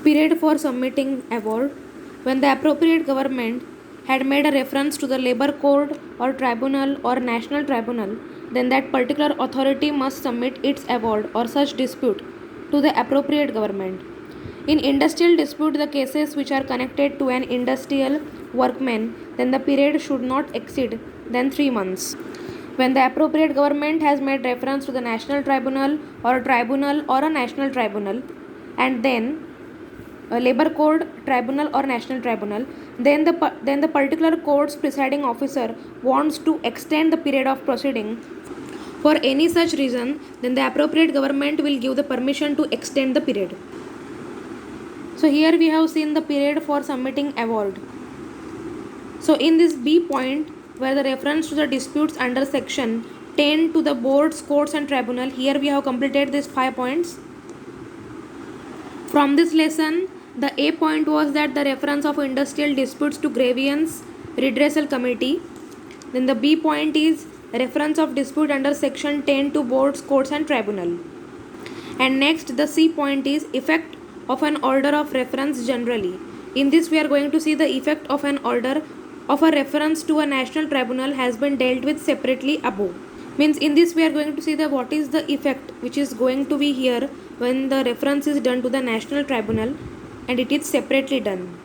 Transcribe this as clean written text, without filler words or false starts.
Period for submitting award. When the appropriate government had made a reference to the labor court or tribunal or national tribunal, then that particular authority must submit its award or such dispute to the appropriate government. In industrial dispute, the cases which are connected to an industrial workman, then the period should not exceed than 3 months. When the appropriate government has made reference to the national tribunal or a national tribunal, and then a labor court tribunal or national tribunal, then the particular court's presiding officer wants to extend the period of proceeding for any such reason, then the appropriate government will give the permission to extend the period. So here we have seen the period for submitting award. So in this B point, where the reference to the disputes under section 10 to the boards, courts and tribunal, here we have completed these 5 points. From this lesson, the A point was that the reference of industrial disputes to grievance redressal committee. Then the B point is reference of dispute under section 10 to boards, courts and tribunal. And next the C point is effect of an order of reference generally. In this we are going to see the effect of an order of a reference to a national tribunal has been dealt with separately above. Means in this we are going to see the what is the effect which is going to be here when the reference is done to the national tribunal and it is separately done.